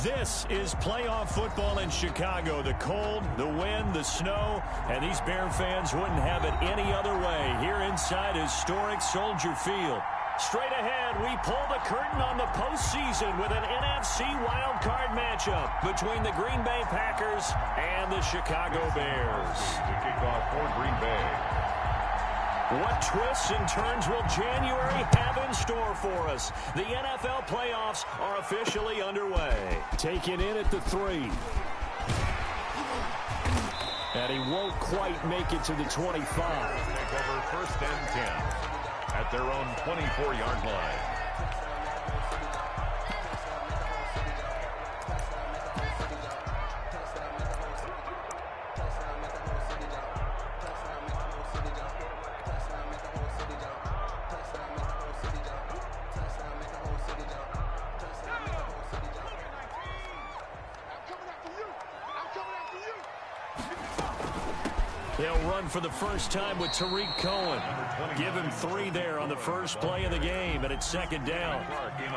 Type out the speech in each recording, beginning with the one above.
This is playoff football in Chicago. The cold, the wind, the snow, and these Bear fans wouldn't have it any other way here inside historic Soldier Field. Straight ahead, we pull the curtain on the postseason with an NFC wildcard matchup between the Green Bay Packers and the Chicago Bears. To kick off for Green Bay. What twists and turns will January have in store for us? The NFL playoffs are officially underway. Taken in at the 3. And he won't quite make it to the 25. Take over 1st and 10 at their own 24-yard line. They'll run for the first time with Tariq Cohen. Give him 3 there on the first play of the game, and it's 2nd down.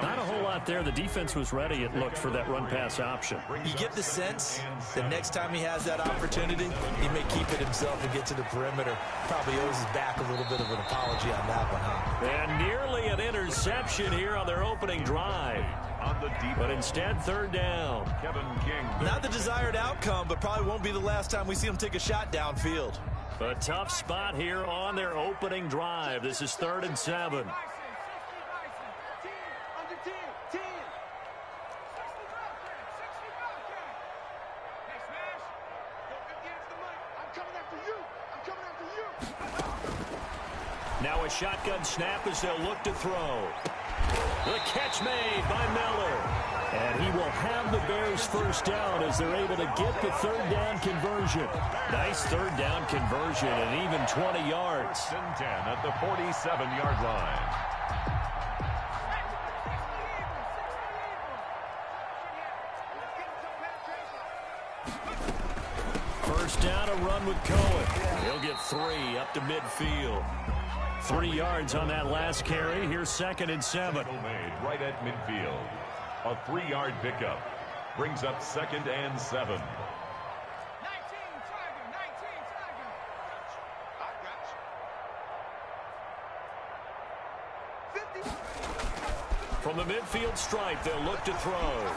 Not a whole lot there. The defense was ready, it looked, for that run-pass option. You get the sense that next time he has that opportunity, he may keep it himself and get to the perimeter. Probably owes his back a little bit of an apology on that one, huh? And nearly an interception here on their opening drive. on the deep. But instead, third down. Kevin King. Not the desired outcome, but probably won't be the last time we see him take a shot downfield. A tough spot here on their opening drive. This is 3rd and 7. Now a shotgun snap as they'll look to throw. The catch made by Miller. And he will have the Bears first down as they're able to get the third down conversion. Nice third down conversion and even 20 yards. 10 at the 47-yard line. First down, a run with Cohen. He'll get 3 up to midfield. 3 yards on that last carry. Here's 2nd and 7. Made right at midfield. A 3-yard pickup brings up 2nd and 7. From the midfield stripe, they'll look to throw.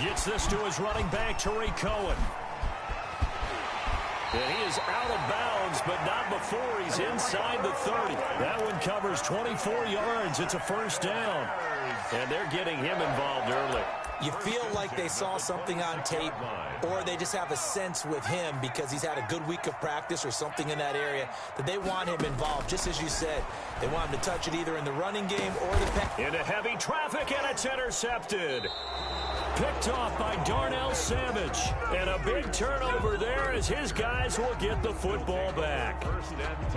Gets this to his running back, Tariq Cohen. And he is out of bounds, but not before he's inside the 30. That one covers 24 yards. It's a first down. And they're getting him involved early. You feel like they saw something on tape, or they just have a sense with him because he's had a good week of practice or something in that area that they want him involved. Just as you said, they want him to touch it either in the running game or the pass. Into heavy traffic, and it's intercepted. Picked off by Darnell Savage. And a big turnover there as his guys will get the football back.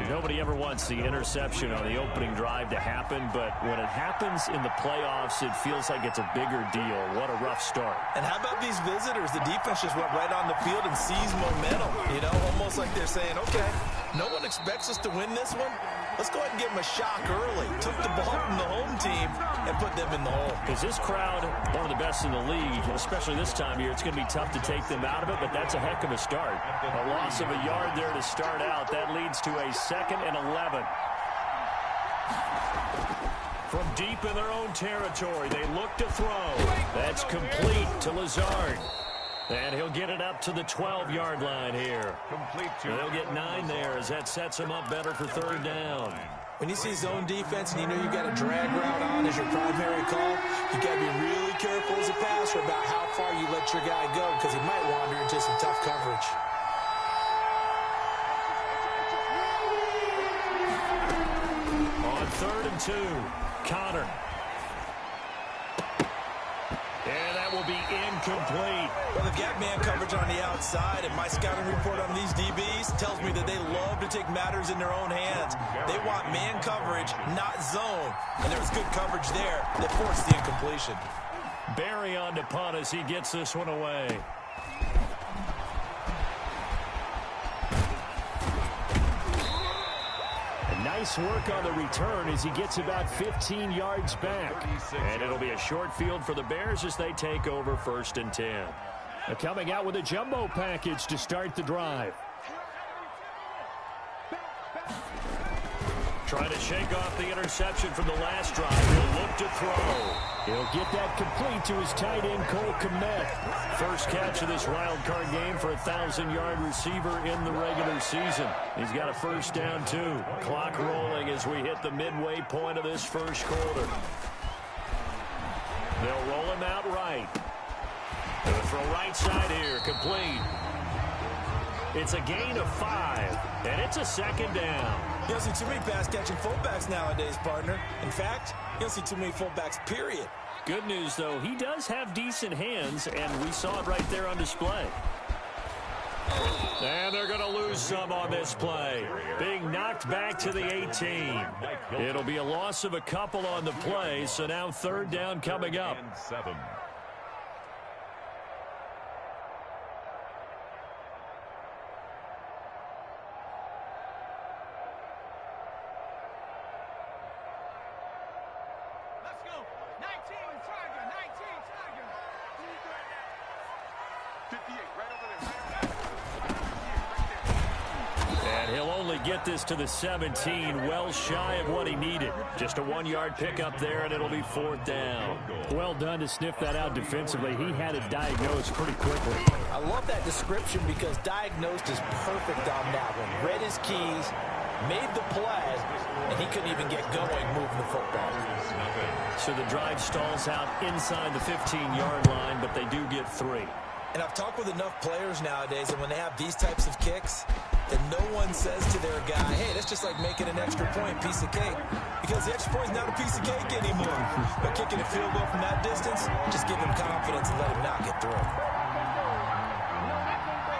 Nobody ever wants the interception on the opening drive to happen, but when it happens in the playoffs, it feels like it's a bigger deal. What a rough start. And how about these visitors? The defense just went right on the field and seized momentum. You know, almost like they're saying, okay, no one expects us to win this one. Let's go ahead and give them a shock early. Took the ball from the home team and put them in the hole. Because this crowd, one of the best in the league, especially this time of year, it's going to be tough to take them out of it, but that's a heck of a start. A loss of a yard there to start out. That leads to a 2nd and 11. From deep in their own territory, they look to throw. That's complete to Lazard. And he'll get it up to the 12-yard line here. They'll get 9 there as that sets him up better for third down. When you see zone defense and you know you've got a drag route on as your primary call, you got to be really careful as a passer about how far you let your guy go because he might wander into some tough coverage. On 3rd and 2, Connor. And that will be incomplete. Well, the gap man coverage on the outside, and my scouting report on these DBs tells me that they love to take matters in their own hands. They want man coverage, not zone. And there was good coverage there that forced the incompletion. Barry on to punt as he gets this one away. Nice work on the return as he gets about 15 yards back. And it'll be a short field for the Bears as they take over 1st and 10. Coming out with a jumbo package to start the drive. Trying to shake off the interception from the last drive. He'll look to throw. He'll get that complete to his tight end, Cole Kmet. First catch of this wild card game for a 1,000-yard receiver in the regular season. He's got a first down, too. Clock rolling as we hit the midway point of this first quarter. They'll roll him out right. They'll throw right side here, complete. It's a gain of 5, and it's a 2nd down. You don't see too many pass-catching fullbacks nowadays, partner. In fact, you don't see too many fullbacks, period. Good news, though, he does have decent hands, and we saw it right there on display. And they're going to lose some on this play. Being knocked back to the 18. It'll be a loss of a couple on the play, so now 3rd down coming up. 7. He'll only get this to the 17, well shy of what he needed. Just a 1-yard pickup there, and it'll be 4th down. Well done to sniff that out defensively. He had it diagnosed pretty quickly. I love that description because diagnosed is perfect on that one. Read his keys, made the play, and he couldn't even get going moving the football. So the drive stalls out inside the 15-yard line, but they do get 3. And I've talked with enough players nowadays, and when they have these types of kicks, then no one says to their guy, hey, that's just like making an extra point, piece of cake. Because the extra point is not a piece of cake anymore. But kicking a field goal from that distance, just give him confidence and let him knock it through.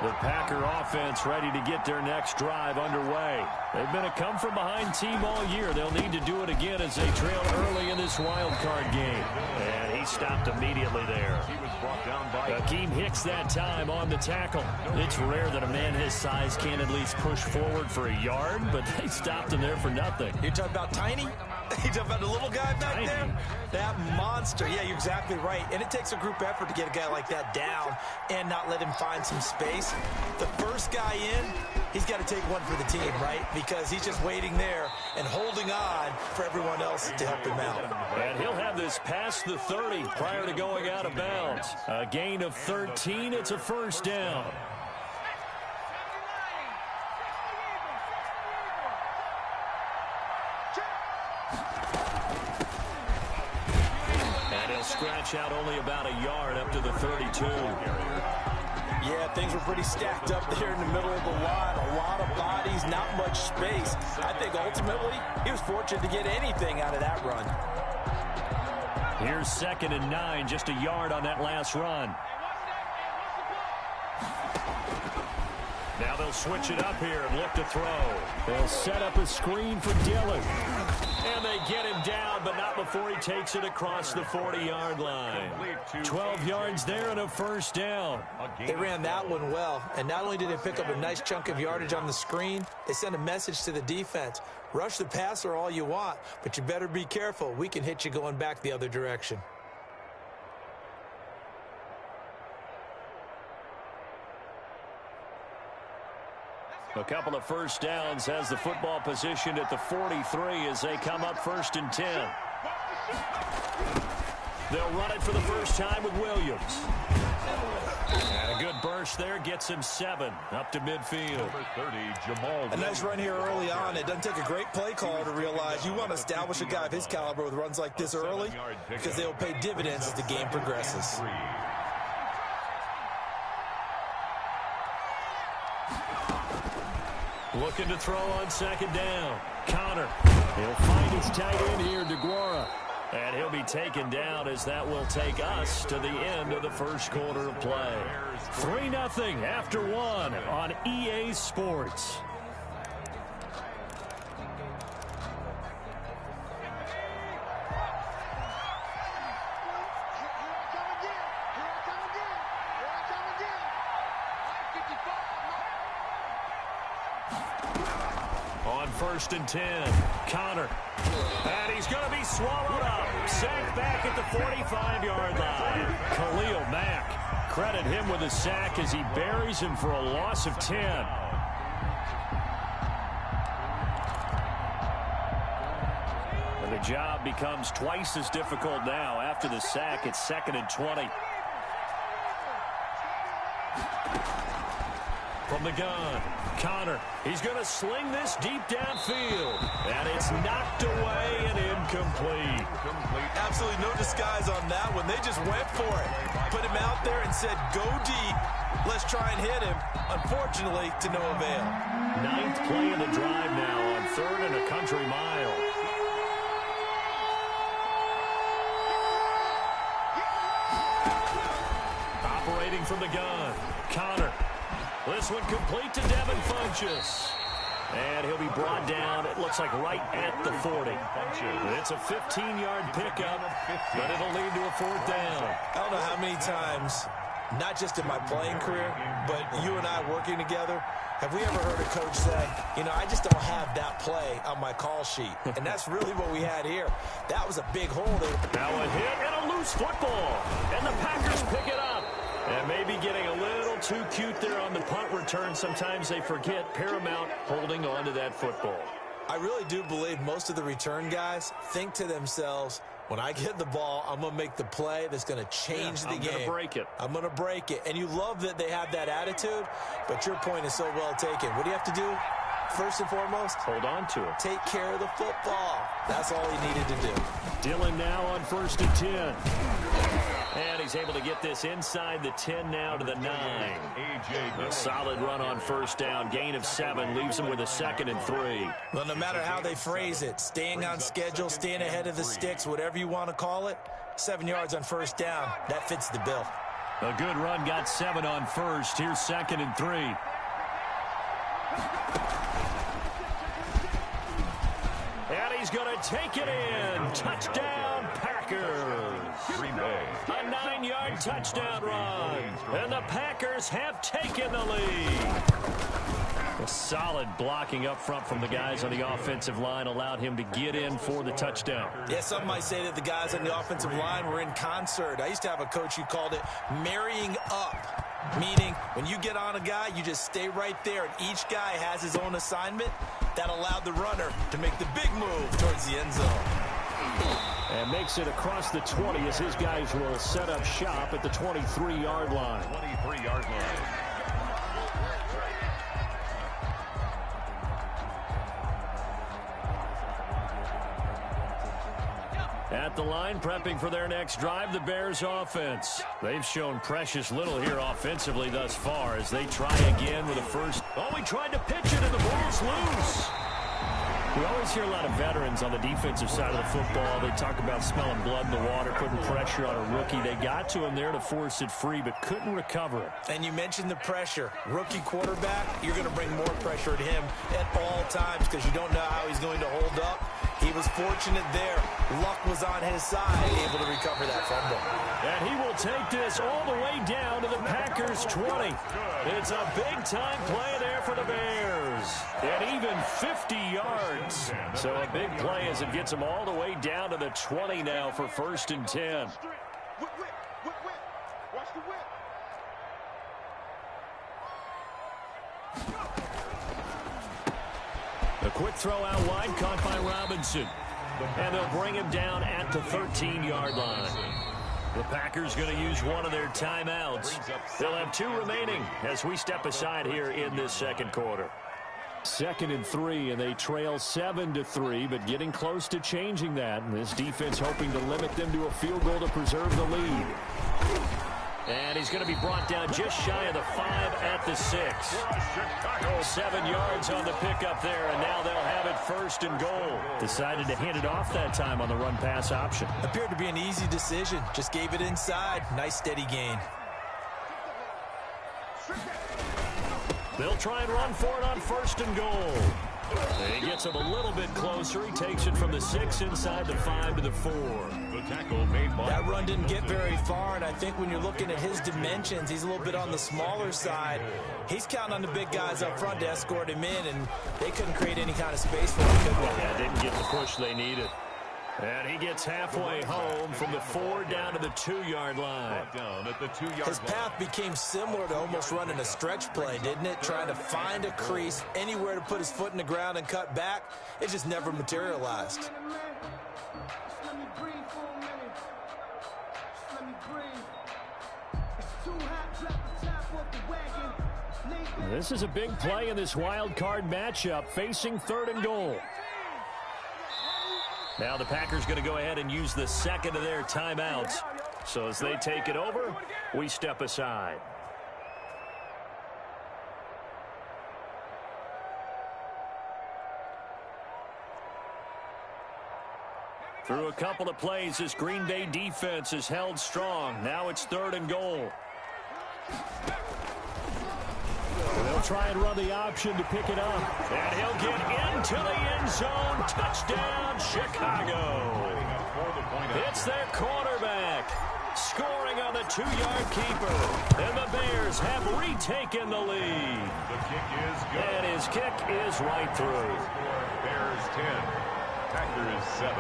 The Packer offense ready to get their next drive underway. They've been a come-from-behind team all year. They'll need to do it again as they trail early in this wild card game. And he stopped immediately there. He was brought down by Akeem Hicks that time on the tackle. It's rare that a man his size can at least push forward for a yard, but they stopped him there for nothing. You're talking about Tiny? You're talking about the little guy back Tiny. there? That monster. Yeah, you're exactly right. And it takes a group effort to get a guy like that down and not let him find some space. The first guy in, he's got to take one for the team, right? Because he's just waiting there and holding on for everyone else to help him out. And he'll have this past the 30 prior to going out of bounds. A gain of 13. It's a 1st down. And he'll scratch out only about a yard up to the 32. Yeah, things were pretty stacked up there in the middle of the line. A lot of bodies, not much space. I think ultimately he was fortunate to get anything out of that run. Here's 2nd and 9, just a yard on that last run. Now they'll switch it up here and look to throw. They'll set up a screen for Dillon. And they get him down, but not before he takes it across the 40-yard line. 12 yards there and a 1st down. They ran that one well, and not only did they pick up a nice chunk of yardage on the screen, they sent a message to the defense. Rush the passer all you want, but you better be careful. We can hit you going back the other direction. A couple of 1st downs has the football positioned at the 43 as they come up 1st and 10. They'll run it for the first time with Williams. And a good burst there gets him 7 up to midfield. number 30, Jamal. A nice run here early on. It doesn't take a great play caller to realize you want to establish a guy of his caliber with runs like this early because they will pay dividends as the game progresses. Looking to throw on 2nd down. Connor. He'll find his tight end here, DeGuara. And he'll be taken down as that will take us to the end of the 1st quarter of play. 3-0 after 1 on EA Sports. On 1st and 10, Connor. And he's going to be swallowed up. Sacked back at the 45-yard line. Khalil Mack. Credit him with a sack as he buries him for a loss of 10. And the job becomes twice as difficult now. After the sack, it's 2nd and 20. From the gun, Connor. He's going to sling this deep downfield. And it's knocked away and incomplete. Absolutely no disguise on that one. They just went for it. Put him out there and said, go deep. Let's try and hit him. Unfortunately, to no avail. 9th play of the drive now on 3rd and a country mile. Operating from the gun, Connor. This one complete to Devin Funchess. And he'll be brought down, it looks like right at the 40. It's a 15-yard pickup, but it'll lead to a 4th down. I don't know how many times, not just in my playing career, but you and I working together, have we ever heard a coach say, you know, I just don't have that play on my call sheet. And that's really what we had here. That was a big hole there. Now a hit and a loose football. And the Packers pick it up. And maybe getting a little too cute there on the punt return. Sometimes they forget Paramount holding on to that football. I really do believe most of the return guys think to themselves, when I get the ball, I'm going to make the play that's going to change the game. I'm going to break it. I'm going to break it. And you love that they have that attitude, but your point is so well taken. What do you have to do? First and foremost, hold on to it. Take care of the football. That's all he needed to do. Dillon now on 1st and 10. And he's able to get this inside the 10 now to the 9. A solid run on 1st down. Gain of 7 leaves him with a 2nd and 3. Well, no matter how they phrase it, staying on schedule, staying ahead of the sticks, whatever you want to call it, 7 yards on 1st down, that fits the bill. A good run, got 7 on 1st. Here's 2nd and 3. And he's going to take it in. Touchdown, Packers. Green Bay. A 9-yard touchdown run. And the Packers have taken the lead. A solid blocking up front from the guys on the offensive line allowed him to get in for the touchdown. Yeah, some might say that the guys on the offensive line were in concert. I used to have a coach who called it marrying up. Meaning, when you get on a guy, you just stay right there, and each guy has his own assignment. That allowed the runner to make the big move towards the end zone. And makes it across the 20 as his guys will set up shop at the 23-yard line. 23-yard line. At the line, prepping for their next drive, the Bears offense. They've shown precious little here offensively thus far as they try again with a first. Oh, he tried to pitch it and the ball's loose. We always hear a lot of veterans on the defensive side of the football. They talk about smelling blood in the water, putting pressure on a rookie. They got to him there to force it free, but couldn't recover it. And you mentioned the pressure. Rookie quarterback, you're going to bring more pressure to him at all times because you don't know how he's going to hold up. He was fortunate there. Luck was on his side, able to recover that fumble. And he will take this all the way down to the Packers' 20. It's a big-time play there for the Bears. And even 50 yards. So a big play as it gets him all the way down to the 20 now for 1st and 10. A quick throw out wide, caught by Robinson. And they'll bring him down at the 13-yard line. The Packers going to use one of their timeouts. They'll have 2 remaining as we step aside here in this second quarter. 2nd and 3, and they trail 7-3, but getting close to changing that. And this defense hoping to limit them to a field goal to preserve the lead. And he's going to be brought down just shy of the 5 at the 6. 7 yards on the pickup there, and now they'll have it 1st and goal. Decided to hand it off that time on the run-pass option. Appeared to be an easy decision. Just gave it inside. Nice steady gain. They'll try and run for it on 1st and goal. And he gets him a little bit closer. He takes it from the 6 inside the 5 to the 4. The tackle made by that run didn't get very far, and I think when you're looking at his dimensions, he's a little bit on the smaller side. He's counting on the big guys up front to escort him in, and they couldn't create any kind of space for him, could they? Yeah, didn't get the push they needed. And he gets halfway home from the 4 down to the 2-yard line. Down at the 2-yard line. His path became similar to almost running a stretch play, didn't it? Trying to find a crease, anywhere to put his foot in the ground and cut back. It just never materialized. This is a big play in this wild card matchup, facing 3rd and goal. Now the Packers going to go ahead and use the 2nd of their timeouts. So as they take it over, we step aside. Through a couple of plays, this Green Bay defense is held strong. Now it's 3rd and goal. They'll try and run the option to pick it up. And he'll get into the end zone. Touchdown, Chicago. It's their quarterback. Scoring on the 2-yard keeper. And the Bears have retaken the lead. The kick is good. And his kick is right through. Bears 10. Packers 7.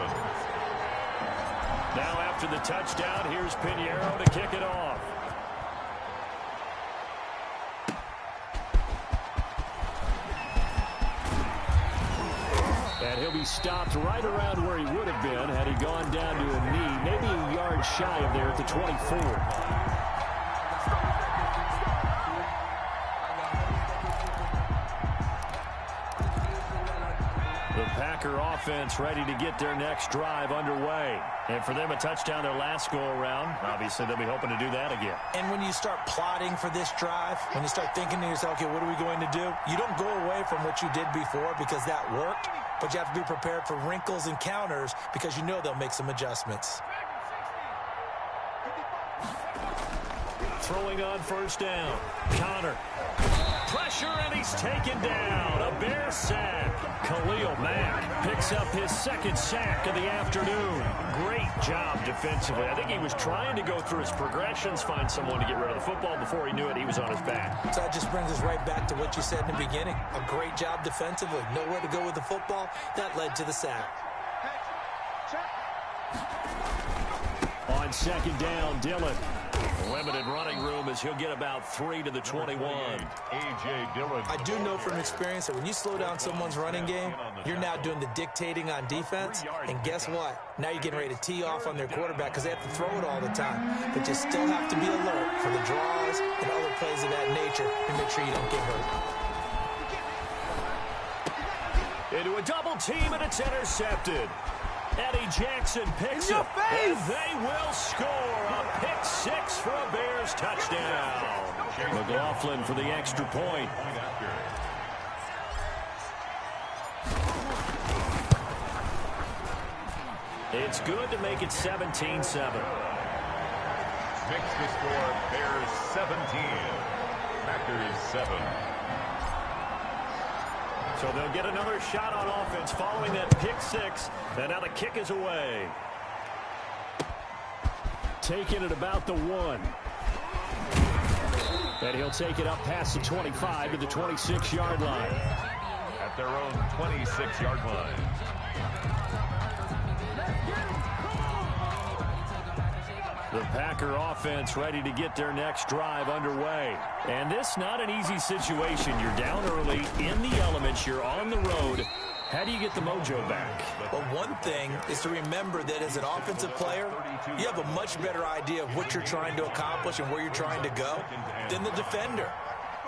Now after the touchdown, here's Pinheiro to kick it off. he'll be stopped right around where he would have been had he gone down to a knee, maybe a yard shy of there at the 24. The Packer offense ready to get their next drive underway. And for them, a touchdown their last go-around. Obviously, they'll be hoping to do that again. And when you start plotting for this drive, when you start thinking to yourself, okay, what are we going to do? You don't go away from what you did before because that worked, but you have to be prepared for wrinkles and counters because you know they'll make some adjustments. Throwing on first down. Connor. Pressure, and he's taken down. A Bear sack. Khalil Mack picks up his second sack of the afternoon. Great job defensively. I think he was trying to go through his progressions, find someone to get rid of the football. Before he knew it, he was on his back. So that just brings us right back to what you said in the beginning. A great job defensively. Nowhere to go with the football. That led to the sack. On second down, Dillon. Limited running room as he'll get about 3 to the 21. A.J. Dillon. I do know from experience that when you slow down someone's running game, you're now doing the dictating on defense. And guess what? Now you're getting ready to tee off on their quarterback because they have to throw it all the time. But you still have to be alert for the draws and other plays of that nature and make sure you don't get hurt. Into a double team, and it's intercepted. Eddie Jackson picks it, and they will score a pick six for a Bears touchdown. McLaughlin for the extra point. It's good to make it 17-7. Makes the score Bears 17, Packers 7. So they'll get another shot on offense following that pick six. And now the kick is away. Taking it about the 1. And he'll take it up past the 25 to the 26-yard line. At their own 26-yard line. The Packer offense ready to get their next drive underway. And this not an easy situation. You're down early, in the elements, you're on the road. How do you get the mojo back? Well, one thing is to remember that as an offensive player, you have a much better idea of what you're trying to accomplish and where you're trying to go than the defender.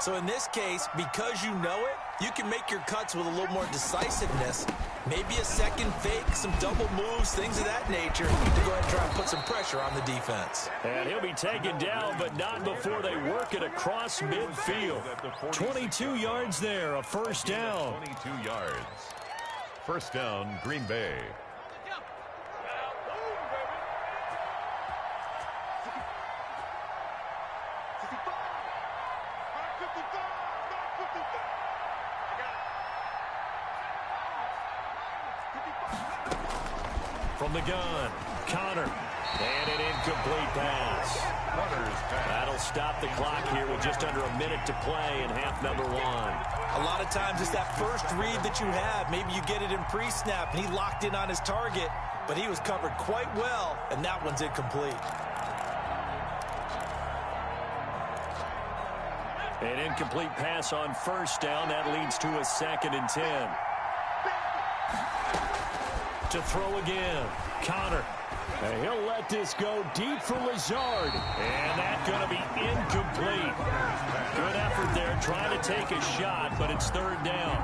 So in this case, because you know it, you can make your cuts with a little more decisiveness. Maybe a second fake, some double moves, things of that nature to go ahead and try and put some pressure on the defense. And he'll be taken down, but not before they work it across midfield. 22 yards there, a first down. 22 yards. First down, Green Bay. From the gun, Connor. And an incomplete pass. That'll stop the clock here with just under a minute to play in half number 1. A lot of times it's that first read that you have. Maybe you get it in pre-snap, and he locked in on his target, but he was covered quite well, and that one's incomplete. An incomplete pass on first down. That leads to a 2nd and 10. To throw again, Connor. And he'll let this go deep for Lazard. And that's going to be incomplete. Good effort there trying to take a shot, but it's 3rd down.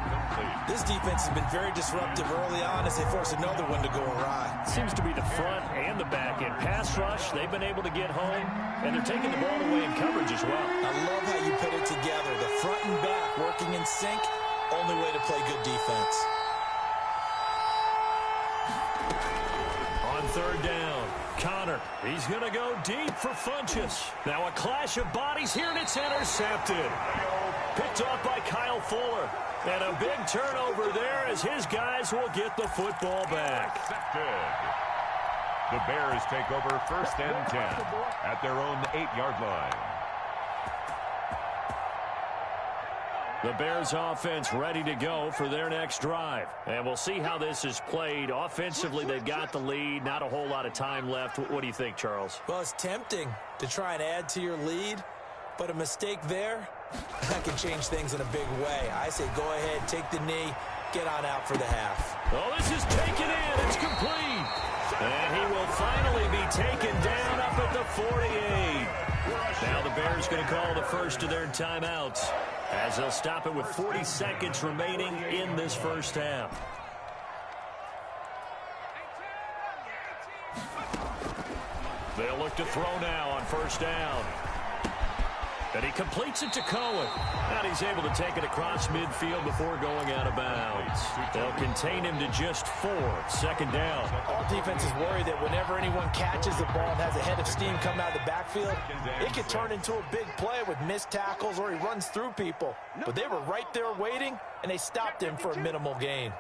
This defense has been very disruptive early on as they force another one to go awry. Seems to be the front and the back end. Pass rush, they've been able to get home, and they're taking the ball away in coverage as well. I love how you put it together. The front and back working in sync, only way to play good defense. On 3rd down, Connor. He's going to go deep for Funchess. Now a clash of bodies here, and it's intercepted. Picked off by Kyle Fuller. And a big turnover there as his guys will get the football back. The Bears take over 1st and 10 at their own 8-yard line. The Bears offense ready to go for their next drive. And we'll see how this is played. Offensively, they've got the lead. Not a whole lot of time left. What do you think, Charles? Well, it's tempting to try and add to your lead, but a mistake there, that can change things in a big way. I say go ahead, take the knee, get on out for the half. Oh, this is taken in. It's complete. And he will finally be taken down up at the 48. Now the Bears going to call the first of their timeouts as they'll stop it with 40 seconds remaining in this first half. They'll look to throw now on first down. And he completes it to Cohen. And he's able to take it across midfield before going out of bounds. They'll contain him to just 4. Second down. All defenses worry that whenever anyone catches the ball and has a head of steam coming out of the backfield, it could turn into a big play with missed tackles or he runs through people. But they were right there waiting, and they stopped him for a minimal gain.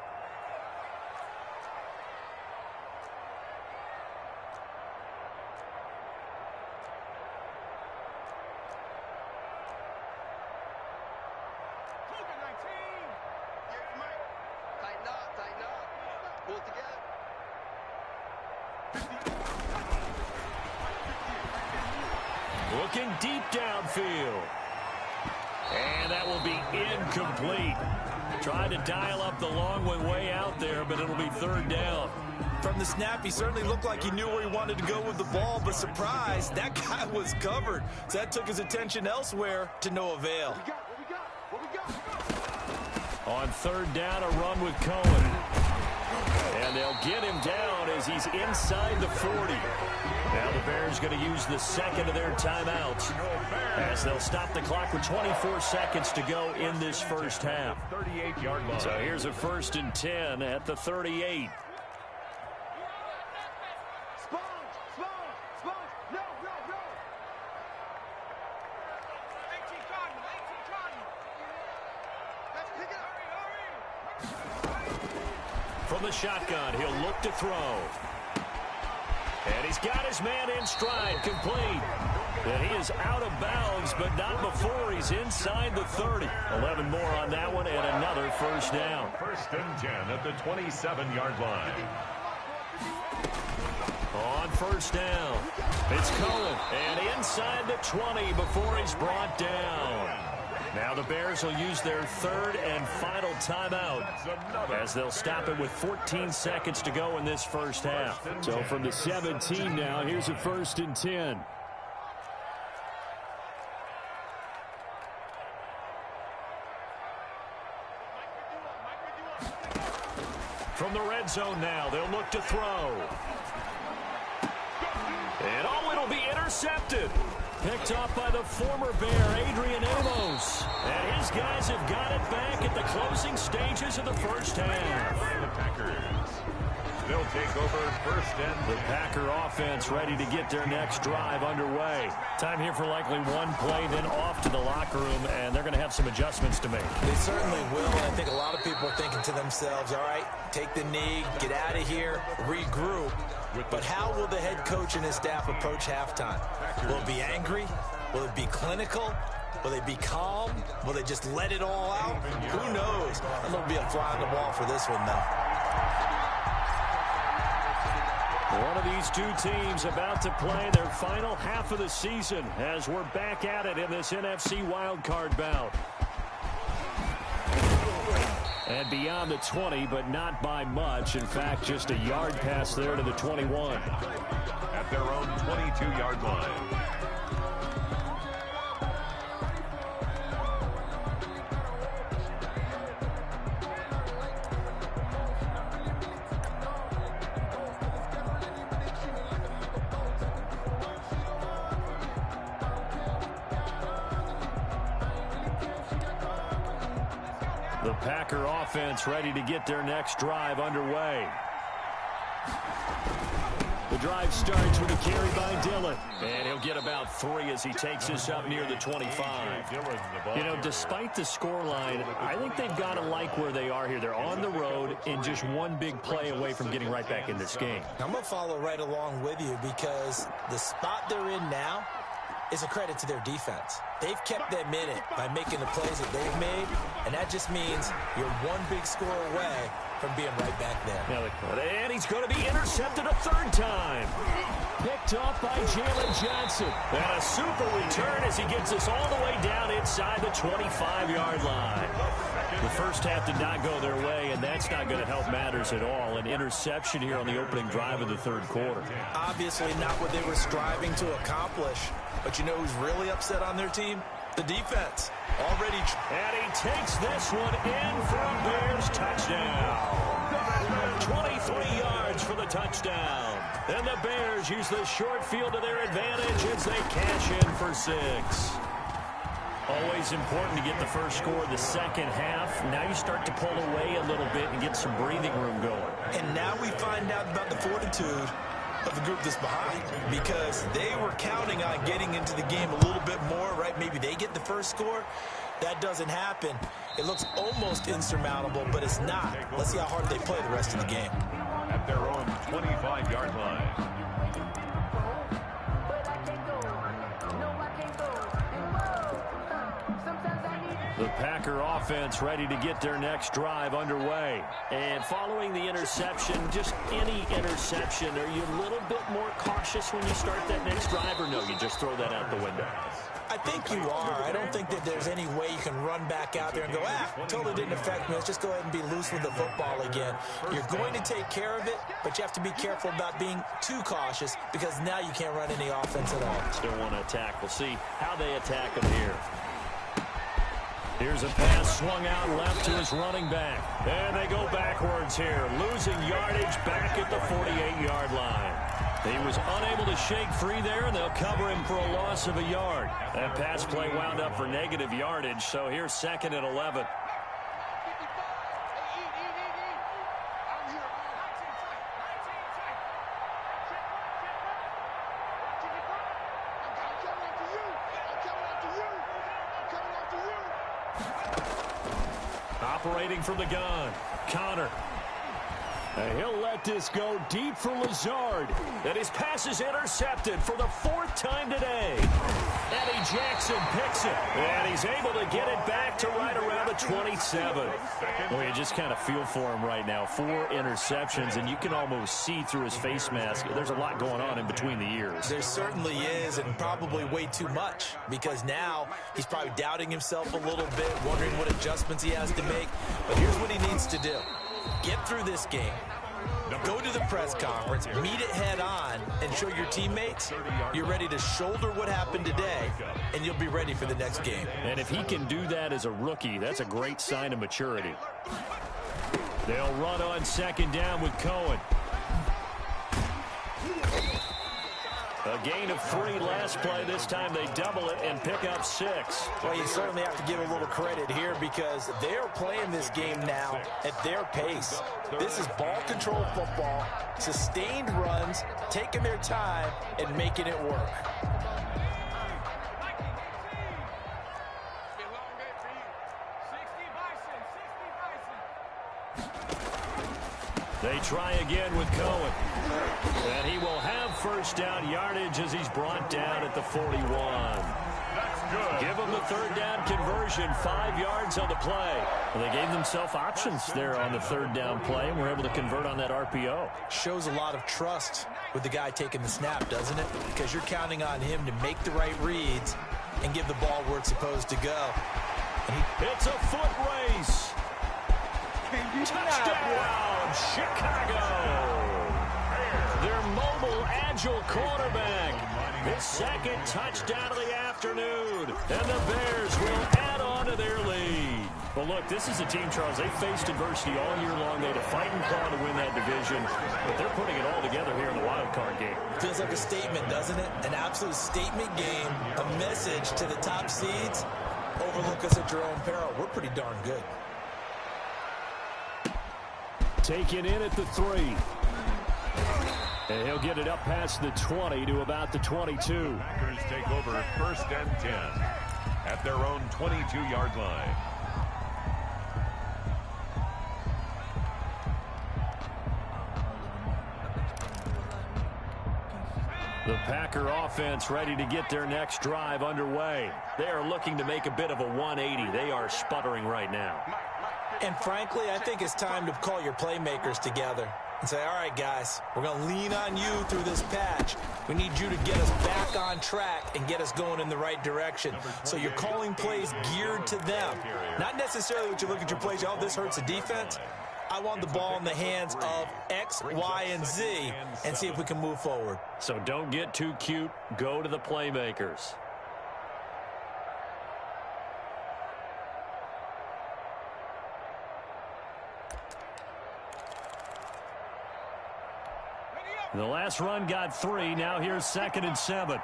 Looking deep downfield. And that will be incomplete. Tried to dial up the long way out there, but it'll be third down. From the snap, he certainly looked like he knew where he wanted to go with the ball, but surprise, that guy was covered. So that took his attention elsewhere to no avail. On third down, a run with Cohen. And they'll get him down as he's inside the 40. Now the Bears going to use the second of their timeouts as they'll stop the clock with 24 seconds to go in this first half. 38-yard line. So here's a 1st and 10 at the 38. From the shotgun, he'll look to throw. And he's got his man in stride, complete. And he is out of bounds, but not before he's inside the 30. 11 more on that one, and another first down. 1st and 10 at the 27-yard line. On first down, it's Cohen. And inside the 20 before he's brought down. Now the Bears will use their third and final timeout as they'll stop it with 14 seconds to go in this first half. So from the 17 now, here's a 1st and 10. From the red zone now, they'll look to throw. And oh, it'll be intercepted. Picked off by the former Bear, Adrian Amos. And his guys have got it back at the closing stages of the first half. The Packers. They'll take over 1st and 10. The Packer offense ready to get their next drive underway. Time here for likely one play, then off to the locker room, and they're going to have some adjustments to make. They certainly will, and I think a lot of people are thinking to themselves, all right, take the knee, get out of here, regroup. But how will the head coach and his staff approach halftime? Will it be angry? Will it be clinical? Will they be calm? Will they just let it all out? Who knows? There'll be a fly on the wall for this one, though. One of these two teams about to play their final half of the season as we're back at it in this NFC Wildcard bout. And beyond the 20, but not by much. In fact, just a yard pass there to the 21. At their own 22-yard line. The Packer offense ready to get their next drive underway. The drive starts with a carry by Dillon. And he'll get about 3 as he takes this up near the 25. You know, despite the scoreline, I think they've got to like where they are here. They're on the road and just one big play away from getting right back in this game. I'm going to follow right along with you because the spot they're in now is a credit to their defense. They've kept them in it by making the plays that they've made, and that just means you're one big score away from being right back there. And he's going to be intercepted a third time. Picked up by Jalen Johnson. And a super return as he gets us all the way down inside the 25-yard line. The first half did not go their way, and that's not going to help matters at all. An interception here on the opening drive of the third quarter. Obviously not what they were striving to accomplish. But you know who's really upset on their team? The defense. Already. And he takes this one in for a Bears touchdown. 23 yards for the touchdown. And the Bears use the short field to their advantage as they cash in for 6. Always important to get the first score of the second half. Now you start to pull away a little bit and get some breathing room going. And now we find out about the fortitude of the group that's behind, because they were counting on getting into the game a little bit more, right? Maybe they get the first score. That doesn't happen. It looks almost insurmountable, but it's not. Let's see how hard they play the rest of the game. At their own 25-yard line. The Packer offense ready to get their next drive underway. And following the interception, just any interception, are you a little bit more cautious when you start that next drive, or no, you just throw that out the window? I think you are. I don't think that there's any way you can run back out there and go, totally didn't affect me. Let's just go ahead and be loose with the football again. You're going to take care of it, but you have to be careful about being too cautious, because now you can't run any offense at all. Still want to attack. We'll see how they attack them here. Here's a pass swung out left to his running back. And they go backwards here, losing yardage back at the 48-yard line. He was unable to shake free there, and they'll cover him for a loss of a yard. That pass play wound up for negative yardage, so here's 2nd and 11. Operating from the gun, Connor. And he'll let this go deep for Lazard. And his pass is intercepted for the 4th time today. Eddie Jackson picks it. And he's able to get it back to right around the 27. Well, you just kind of feel for him right now. 4 interceptions, and you can almost see through his face mask. There's a lot going on in between the ears. There certainly is, and probably way too much, because now he's probably doubting himself a little bit, wondering what adjustments he has to make. But here's what he needs to do. Get through this game, go to the press conference, meet it head on, and show your teammates you're ready to shoulder what happened today, and you'll be ready for the next game. And if he can do that as a rookie, that's a great sign of maturity. They'll run on 2nd down with Cohen. A gain of 3 last play. This time they double it and pick up 6. Well, you certainly have to give a little credit here, because they're playing this game now at their pace. This is ball control football, sustained runs, taking their time, and making it work. They try again with Cohen. And he will have 1st down yardage as he's brought down at the 41. That's good. Give them the 3rd down conversion, 5 yards on the play. And they gave themselves options there on the 3rd down play, and were able to convert on that RPO. Shows a lot of trust with the guy taking the snap, doesn't it? Because you're counting on him to make the right reads and give the ball where it's supposed to go. It's a foot race. Touchdown, Chicago. Their mobile, agile quarterback. His 2nd touchdown of the afternoon. And the Bears will add on to their lead. Well, look, this is a team, Charles. They faced adversity all year long. They had to fight and claw to win that division. But they're putting it all together here in the wild card game. Feels like a statement, doesn't it? An absolute statement game. A message to the top seeds. Overlook us at your own peril. We're pretty darn good. Taken in at the 3. And he'll get it up past the 20 to about the 22. Packers take over 1st and 10 at their own 22-yard line. The Packer offense ready to get their next drive underway. They are looking to make a bit of a 180. They are sputtering right now. And frankly, I think it's time to call your playmakers together and say, all right, guys, we're going to lean on you through this patch. We need you to get us back on track and get us going in the right direction. So you're calling plays geared to them. Not necessarily what you look at your plays, oh, this hurts the defense. I want the ball in the hands of X, Y, and Z and see if we can move forward. So don't get too cute. Go to the playmakers. The last run got 3. Now here's 2nd and 7.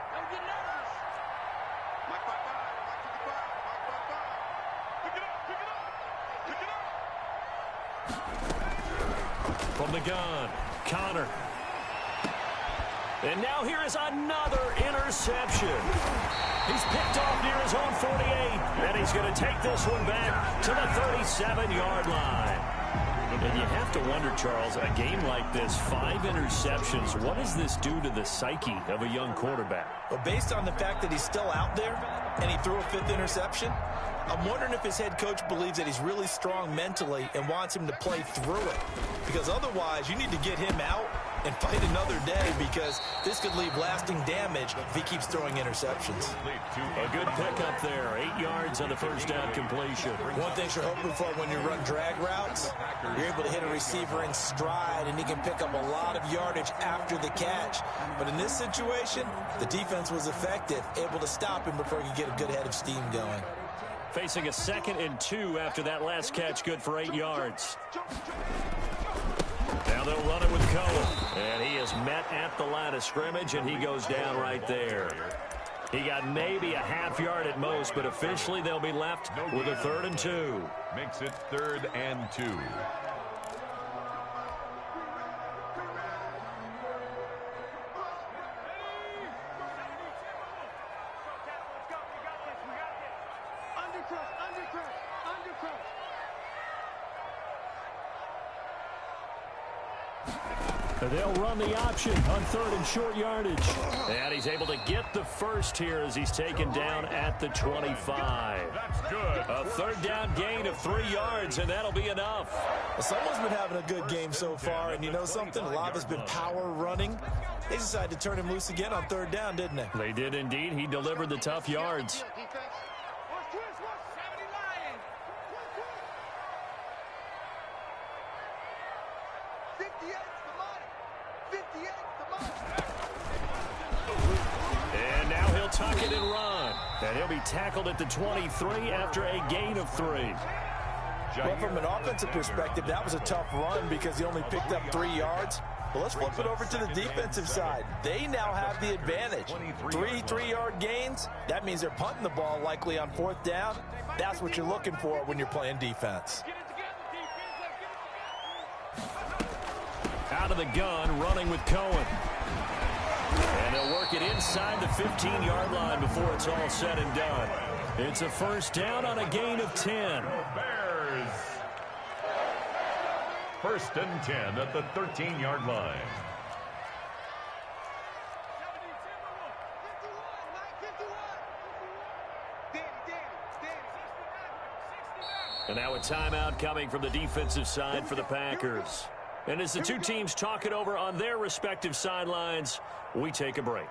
From the gun, Connor. And now here is another interception. He's picked off near his own 48, and he's going to take this one back to the 37-yard line. And you have to wonder, Charles, a game like this, 5 interceptions, what does this do to the psyche of a young quarterback? Well, based on the fact that he's still out there and he threw a 5th interception, I'm wondering if his head coach believes that he's really strong mentally and wants him to play through it. Because otherwise, you need to get him out and fight another day, because this could leave lasting damage if he keeps throwing interceptions. A good pickup there. 8 yards on the first down completion. One thing you're hoping for when you run drag routes, you're able to hit a receiver in stride, and he can pick up a lot of yardage after the catch. But in this situation, the defense was effective, able to stop him before he could get a good head of steam going. Facing a 2nd and 2 after that last catch, good for 8 yards. Now they'll run it with Cohen. And he is met at the line of scrimmage, and he goes down right there. He got maybe a half yard at most, but officially they'll be left with a 3rd and 2. Makes it 3rd and 2. They'll run the option on 3rd and short yardage. And he's able to get the first here as he's taken down at the 25. That's good. A 3rd down gain of 3 yards, and that'll be enough. Well, someone's been having a good game so far, and you know something? A lot of it's been power running. They decided to turn him loose again on 3rd down, didn't they? They did indeed. He delivered the tough yards. And now he'll tuck it and run. And he'll be tackled at the 23 after a gain of 3. Well, from an offensive perspective, that was a tough run because he only picked up 3 yards. Well, let's flip it over to the defensive side. They now have the advantage. 3 3-yard gains. That means they're punting the ball likely on 4th down. That's what you're looking for when you're playing defense. Out of the gun, running with Cohen. And they'll work it inside the 15-yard line before it's all said and done. It's a 1st down on a gain of 10. Bears. 1st and 10 at the 13-yard line. And now a timeout coming from the defensive side for the Packers. And as the two teams talk it over on their respective sidelines, we take a break.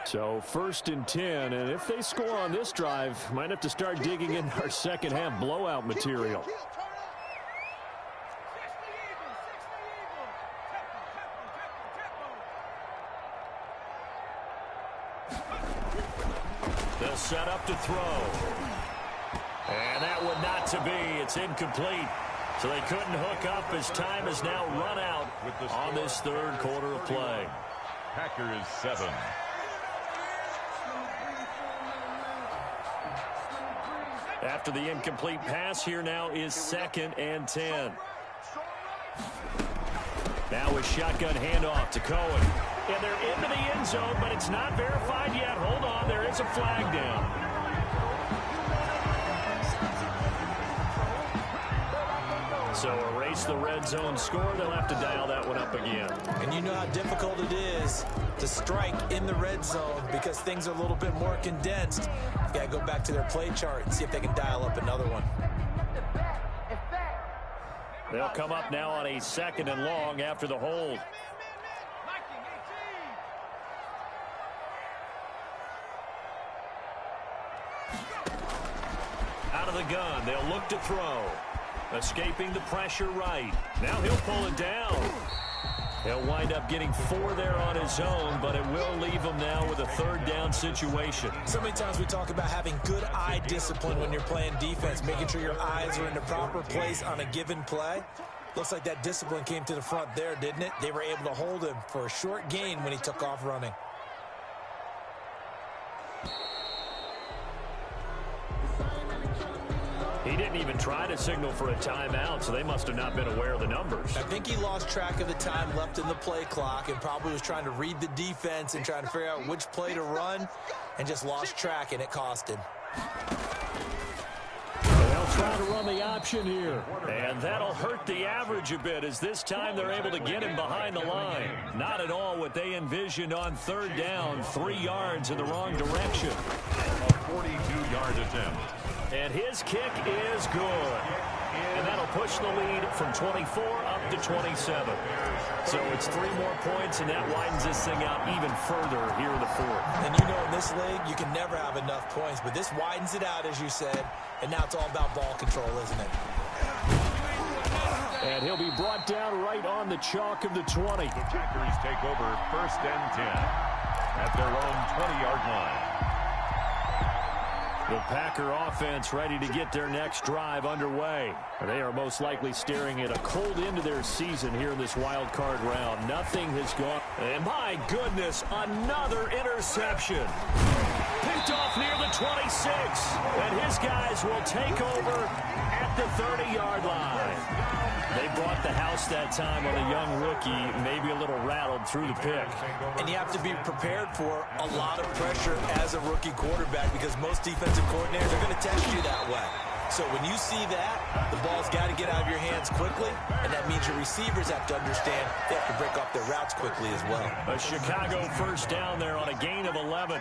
So 1st and 10, and if they score on this drive, might have to start digging in our second half blowout material. They'll set up to throw. And that one not to be. It's incomplete. So they couldn't hook up as time has now run out on this 3rd quarter of play. Packers 7. After the incomplete pass, here now is 2nd and 10. Now a shotgun handoff to Cohen. And they're into the end zone, but it's not verified yet. Hold on, there is a flag down. So erase the red zone score. They'll have to dial that one up again. And you know how difficult it is to strike in the red zone because things are a little bit more condensed. You got to go back to their play chart and see if they can dial up another one. They'll come up now on a 2nd and long after the hold. Out of the gun, they'll look to throw. Escaping the pressure right. Now he'll pull it down. He'll wind up getting 4 there on his own, but it will leave him now with a 3rd down situation. So many times we talk about having good eye discipline when you're playing defense, making sure your eyes are in the proper place on a given play. Looks like that discipline came to the front there, didn't it? They were able to hold him for a short gain when he took off running. He didn't even try to signal for a timeout, so they must have not been aware of the numbers. I think he lost track of the time left in the play clock and probably was trying to read the defense and trying to figure out which play to run and just lost track, and it cost him. They'll try to run the option here, and that'll hurt the average a bit as this time they're able to get him behind the line. Not at all what they envisioned on 3rd down, 3 yards in the wrong direction. A 42-yard attempt. And his kick is good. And that'll push the lead from 24 up to 27. So it's 3 more points, and that widens this thing out even further here in the 4th. And you know in this league, you can never have enough points, but this widens it out, as you said, and now it's all about ball control, isn't it? And he'll be brought down right on the chalk of the 20. The Packers take over 1st and 10 at their own 20-yard line. The Packer offense ready to get their next drive underway. They are most likely staring at a cold end of their season here in this wild card round. Nothing has gone. And my goodness, another interception. Picked off near the 26. And his guys will take over at the 30-yard line. They brought the house that time on a young rookie, maybe a little rattled through the pick. And you have to be prepared for a lot of pressure as a rookie quarterback because most defensive coordinators are going to test you that way. So when you see that, the ball's got to get out of your hands quickly, and that means your receivers have to understand they have to break off their routes quickly as well. A Chicago 1st down there on a gain of 11.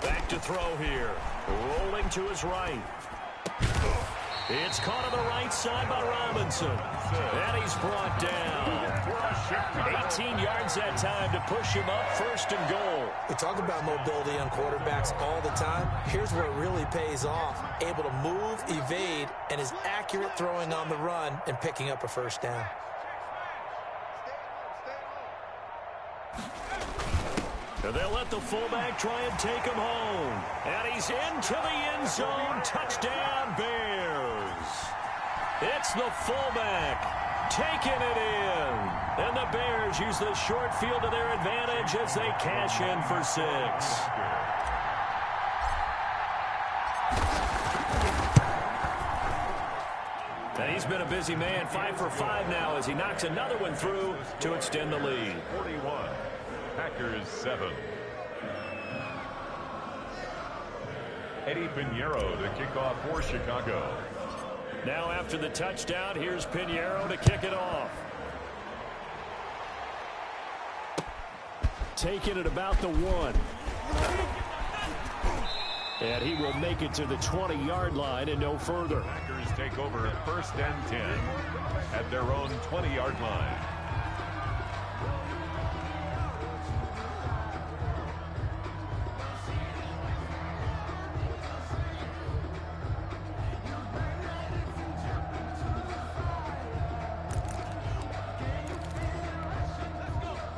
Back to throw here. Rolling to his right. It's caught on the right side by Robinson. And he's brought down. 18 yards that time to push him up 1st and goal. We talk about mobility on quarterbacks all the time. Here's where it really pays off. Able to move, evade, and is accurate throwing on the run and picking up a 1st down. They'll let the fullback try and take him home. And he's into the end zone. Touchdown, Bears. It's the fullback taking it in. And the Bears use the short field to their advantage as they cash in for 6. And he's been a busy man, 5 for 5 now as he knocks another one through to extend the lead. 41. Packers 7. Eddie Pinheiro to kick off for Chicago. Now after the touchdown, here's Pinheiro to kick it off. Taking it about the 1. And he will make it to the 20-yard line and no further. Packers take over 1st and 10 at their own 20-yard line.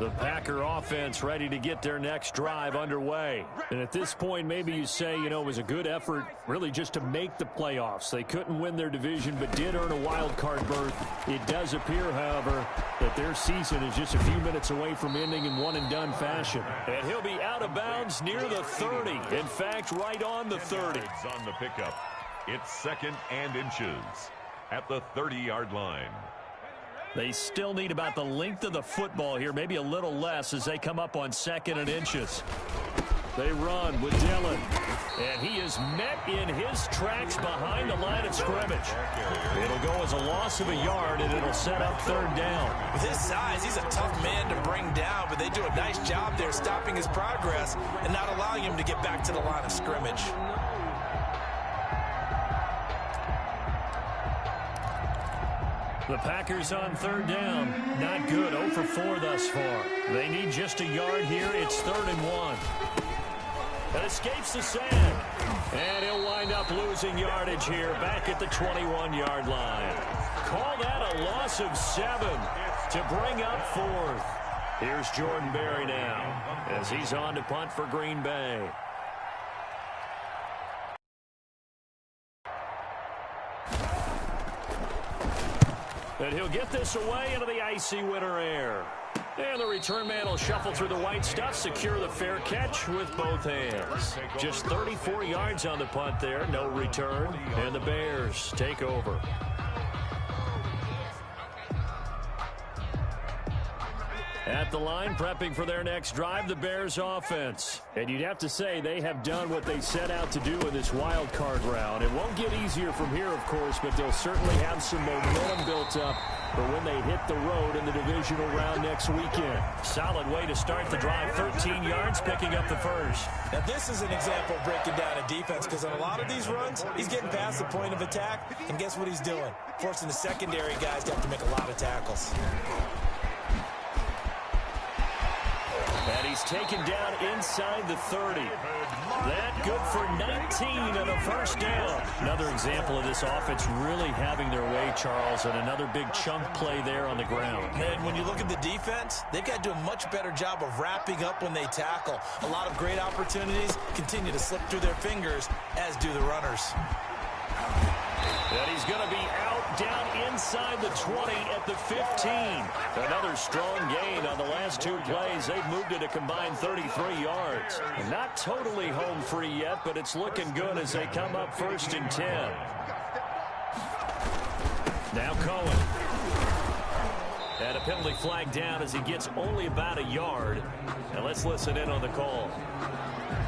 The Packer offense ready to get their next drive underway. And at this point, maybe you say, you know, it was a good effort really just to make the playoffs. They couldn't win their division but did earn a wild card berth. It does appear, however, that their season is just a few minutes away from ending in one-and-done fashion. And he'll be out of bounds near the 30. In fact, right on the 30. On the pickup. It's 2nd and inches at the 30-yard line. They still need about the length of the football here, maybe a little less as they come up on 2nd and inches. They run with Dillon, and he is met in his tracks behind the line of scrimmage. It'll go as a loss of a yard, and it'll set up 3rd down. With his size, he's a tough man to bring down, but they do a nice job there stopping his progress and not allowing him to get back to the line of scrimmage. The Packers on third down. Not good. 0 for 4 thus far. They need just a yard here. It's 3rd and 1. That escapes the sack. And he'll wind up losing yardage here back at the 21-yard line. Call that a loss of 7 to bring up 4th. Here's Jordan Berry now as he's on to punt for Green Bay. And he'll get this away into the icy winter air. And the return man will shuffle through the white stuff, secure the fair catch with both hands. Just 34 yards on the punt there, no return. And the Bears take over. At the line, prepping for their next drive, the Bears offense. And you'd have to say they have done what they set out to do in this wild card round. It won't get easier from here, of course, but they'll certainly have some momentum built up for when they hit the road in the divisional round next weekend. Solid way to start the drive, 13 yards, picking up the first. Now, this is an example of breaking down a defense, because on a lot of these runs, he's getting past the point of attack, and guess what he's doing? Forcing the secondary guys to have to make a lot of tackles. And he's taken down inside the 30. That good for 19 and a first down. Another example of this offense really having their way, Charles, and another big chunk play there on the ground. And when you look at the defense, they've got to do a much better job of wrapping up when they tackle. A lot of great opportunities continue to slip through their fingers, as do the runners. And he's going to be out down inside the 20 at the 15. Another strong gain on the last 2 plays. They've moved it a combined 33 yards. Not totally home free yet, but it's looking good as they come up 1st and 10. Now Cohen. And a penalty flag down as he gets only about a yard. Now let's listen in on the call.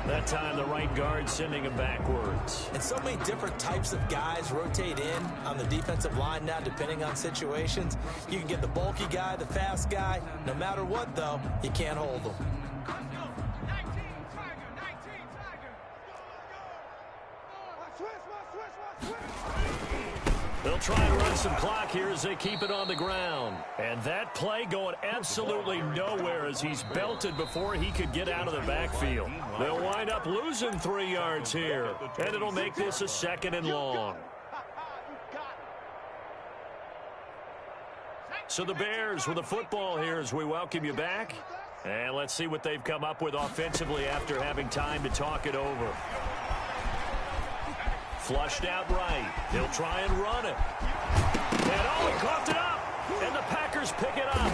That time the right guard sending him backwards. And so many different types of guys rotate in on the defensive line now, depending on situations. You can get the bulky guy, the fast guy. No matter what, though, you can't hold them. They'll try and run some clock here as they keep it on the ground. And that play going absolutely nowhere as he's belted before he could get out of the backfield. They'll wind up losing 3 yards here. And it'll make this a 2nd and long. So the Bears with the football here as we welcome you back. And let's see what they've come up with offensively after having time to talk it over. Flushed out right. He'll try and run it. And oh, he coughed it up. And the Packers pick it up.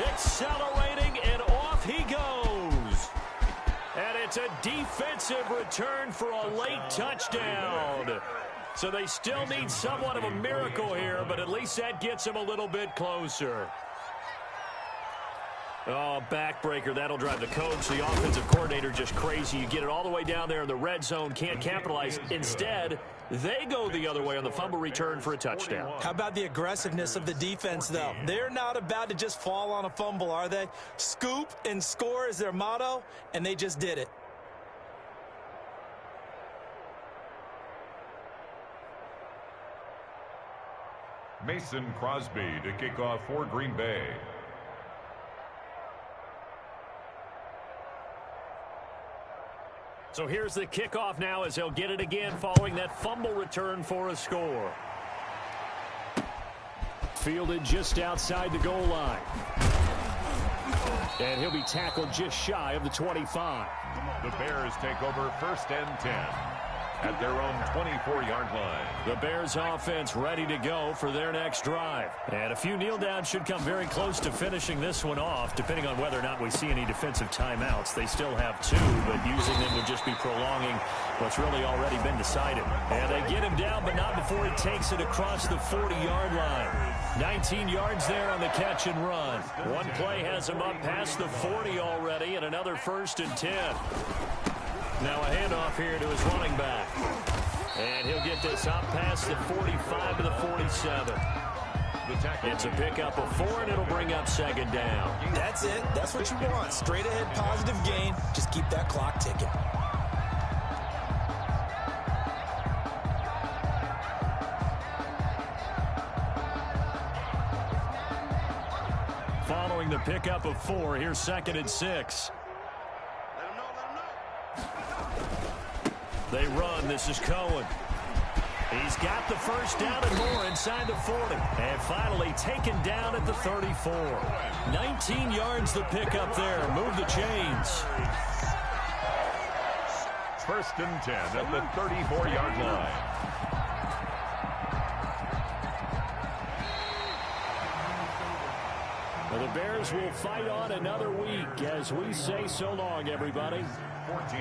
Accelerating, and off he goes. And it's a defensive return for a late touchdown. So they still need somewhat of a miracle here, but at least that gets them a little bit closer. Oh, backbreaker. That'll drive the coach, the offensive coordinator, just crazy. You get it all the way down there in the red zone, can't capitalize. Instead, they go the other way on the fumble return for a touchdown. How about the aggressiveness of the defense, though? They're not about to just fall on a fumble, are they? Scoop and score is their motto, and they just did it. Mason Crosby to kick off for Green Bay. So here's the kickoff now as they'll get it again following that fumble return for a score. Fielded just outside the goal line. And he'll be tackled just shy of the 25. The Bears take over 1st and 10 at their own 24-yard line. The Bears offense ready to go for their next drive. And a few kneel downs should come very close to finishing this one off, depending on whether or not we see any defensive timeouts. They still have 2, but using them would just be prolonging what's really already been decided. And they get him down, but not before he takes it across the 40-yard line. 19 yards there on the catch and run. One play has him up past the 40 already, and another 1st and 10. Now a handoff here to his running back. And he'll get this up past the 45 to the 47. It's a pickup of 4, and it'll bring up 2nd down. That's it. That's what you want. Straight ahead positive gain. Just keep that clock ticking. pickup of 4. Here's 2nd and 6. They run. This is Cohen. He's got the first down and more inside the 40. And finally taken down at the 34. 19 yards the pickup there. Move the chains. 1st and 10 at the 34-yard line. Well, the Bears will fight on another week as we say so long, everybody. 14.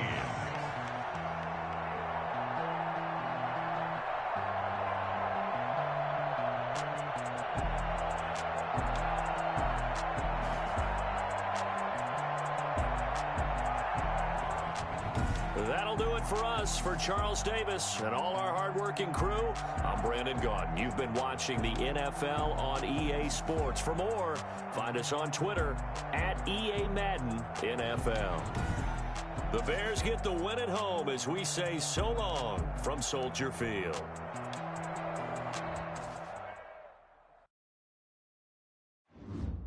That'll do it for us. For Charles Davis and all our hardworking crew, I'm Brandon Gaudin. You've been watching the NFL on EA Sports. For more, find us on Twitter at EA Madden NFL. The Bears get the win at home as we say so long from Soldier Field.